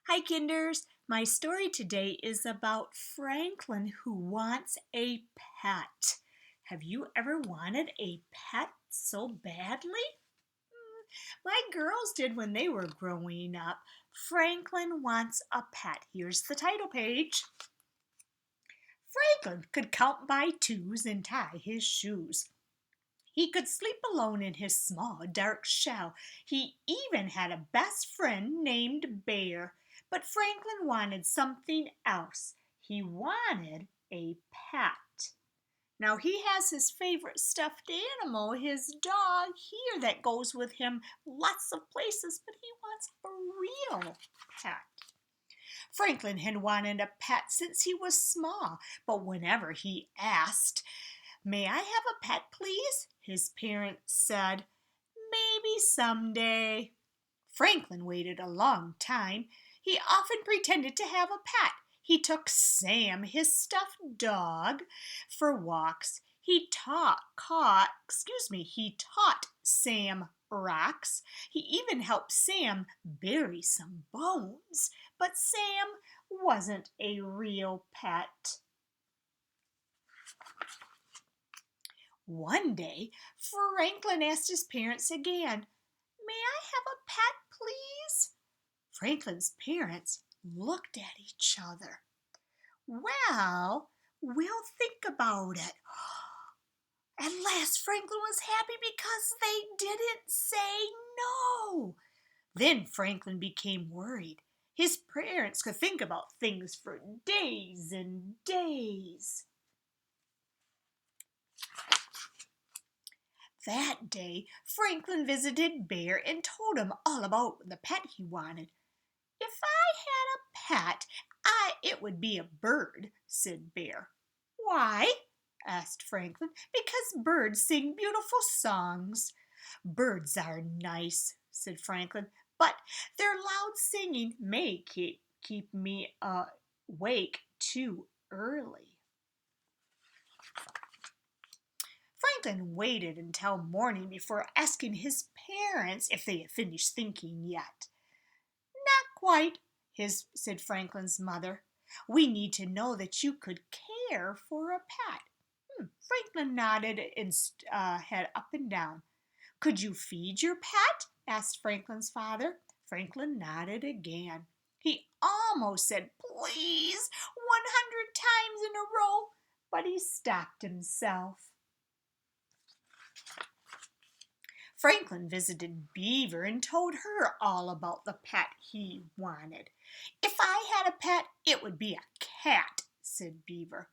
Hi, Kinders. My story today is about Franklin who wants a pet. Have you ever wanted a pet so badly? My girls did when they were growing up. Franklin wants a pet. Here's the title page. Franklin could count by twos and tie his shoes. He could sleep alone in his small, dark shell. He even had a best friend named Bear. But Franklin wanted something else. He wanted a pet. Now he has his favorite stuffed animal, his dog here that goes with him lots of places, but he wants a real pet. Franklin had wanted a pet since he was small, but whenever he asked, "May I have a pet, please?" his parents said, "Maybe someday." Franklin waited a long time. He often pretended to have a pet. He took Sam, his stuffed dog, for walks. He taught Sam rocks. He even helped Sam bury some bones. But Sam wasn't a real pet. One day, Franklin asked his parents again, "May I have a pet, please?" Franklin's parents looked at each other. "Well, we'll think about it." At last, Franklin was happy because they didn't say no. Then Franklin became worried. His parents could think about things for days and days. That day, Franklin visited Bear and told him all about the pet he wanted. "If I had a pet, it would be a bird," said Bear. "Why?" asked Franklin. "Because birds sing beautiful songs." "Birds are nice," said Franklin, "but their loud singing may keep me awake too early." Franklin waited until morning before asking his parents if they had finished thinking yet. "Not quite," said Franklin's mother. "We need to know that you could care for a pet." Franklin nodded and head up and down. "Could you feed your pet?" asked Franklin's father. Franklin nodded again. He almost said "please" 100 times in a row, but he stopped himself. Franklin visited Beaver and told her all about the pet he wanted. "If I had a pet, it would be a cat," said Beaver.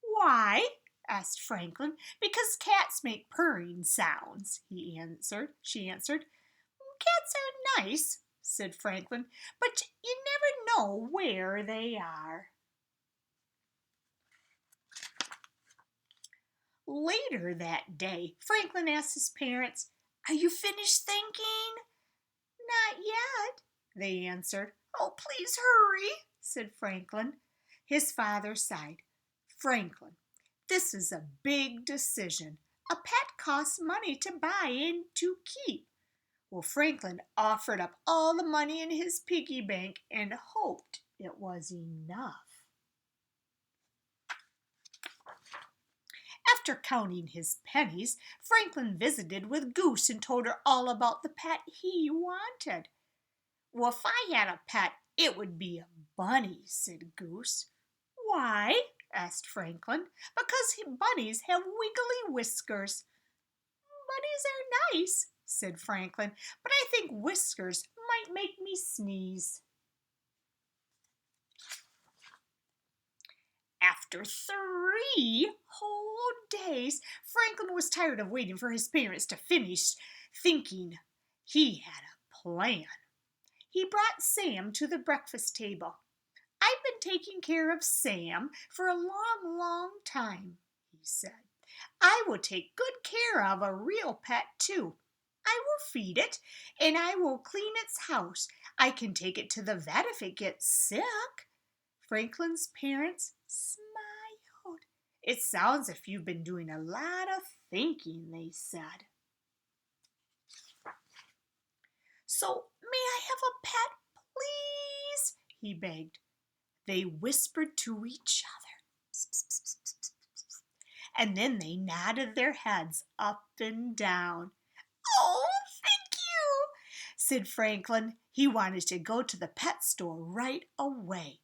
"Why?" asked Franklin. "Because cats make purring sounds," she answered. "Cats are nice," said Franklin, "but you never know where they are." Later that day, Franklin asked his parents, "Are you finished thinking?" "Not yet," they answered. "Oh, please hurry," said Franklin. His father sighed. "Franklin, this is a big decision. A pet costs money to buy and to keep." Well, Franklin offered up all the money in his piggy bank and hoped it was enough. After counting his pennies, Franklin visited with Goose and told her all about the pet he wanted. "Well, if I had a pet, it would be a bunny," said Goose. "Why?" asked Franklin. "Because bunnies have wiggly whiskers." "Bunnies are nice," said Franklin, "but I think whiskers might make me sneeze." After 3 whole days, Franklin was tired of waiting for his parents to finish thinking. He had a plan. He brought Sam to the breakfast table. "I've been taking care of Sam for a long, long time," he said. "I will take good care of a real pet, too. I will feed it, and I will clean its house. I can take it to the vet if it gets sick." Franklin's parents smiled. "It sounds as if you've been doing a lot of thinking," they said. "So, may I have a pet, please?" he begged. They whispered to each other. Psst, psst, psst, psst, psst, psst. And then they nodded their heads up and down. Oh, thank you, said Franklin. He wanted to go to the pet store right away.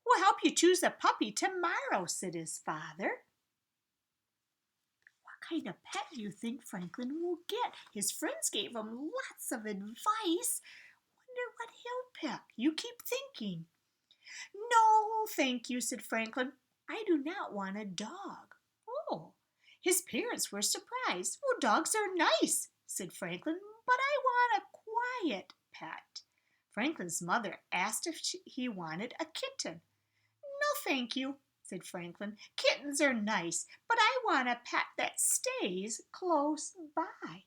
We'll help you choose a puppy tomorrow, said his father. What kind of pet do you think Franklin will get? His friends gave him lots of advice. Wonder what he'll pick. You keep thinking. No, thank you, said Franklin. I do not want a dog. Oh, his parents were surprised. Oh, dogs are nice, said Franklin, but I want a quiet pet. Franklin's mother asked if he wanted a kitten. No, thank you, said Franklin. Kittens are nice, but I want a pet that stays close by.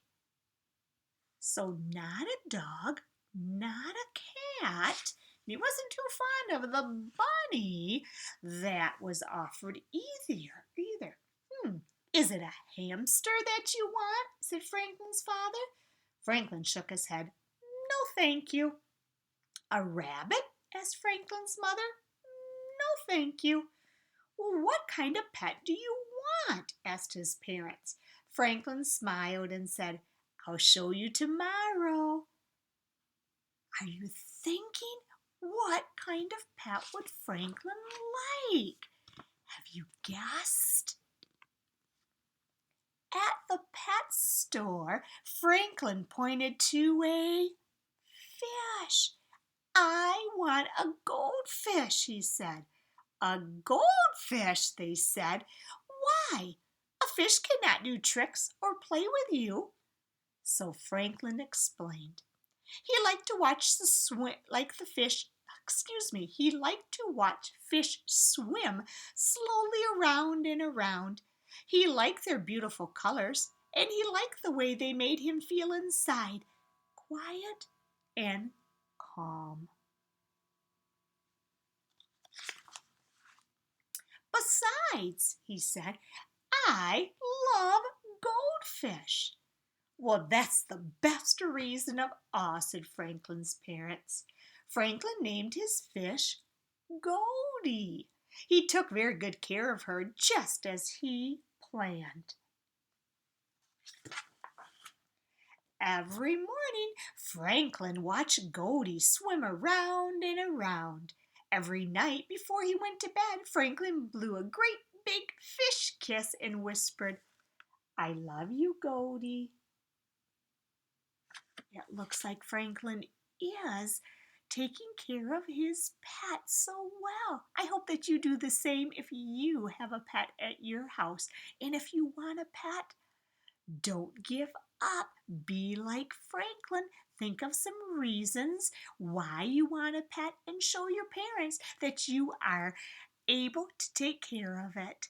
So not a dog, not a cat. He wasn't too fond of the bunny that was offered either. Is it a hamster that you want? Said Franklin's father. Franklin shook his head. No, thank you. A rabbit? Asked Franklin's mother. No, thank you. Well, what kind of pet do you want? Asked his parents. Franklin smiled and said, I'll show you tomorrow. Are you thinking? What kind of pet would Franklin like? Have you guessed? At the pet store, Franklin pointed to a fish. I want a goldfish, he said. A goldfish, they said. Why? A fish cannot do tricks or play with you. So Franklin explained. He liked to watch He liked to watch fish swim slowly around and around. He liked their beautiful colors, and he liked the way they made him feel inside, quiet and calm. Besides, he said, I love goldfish. Well, that's the best reason of all, said Franklin's parents. Franklin named his fish Goldie. He took very good care of her, just as he planned. Every morning, Franklin watched Goldie swim around and around. Every night before he went to bed, Franklin blew a great big fish kiss and whispered, I love you, Goldie. It looks like Franklin is taking care of his pet so well. I hope that you do the same if you have a pet at your house. And if you want a pet, don't give up. Be like Franklin. Think of some reasons why you want a pet and show your parents that you are able to take care of it.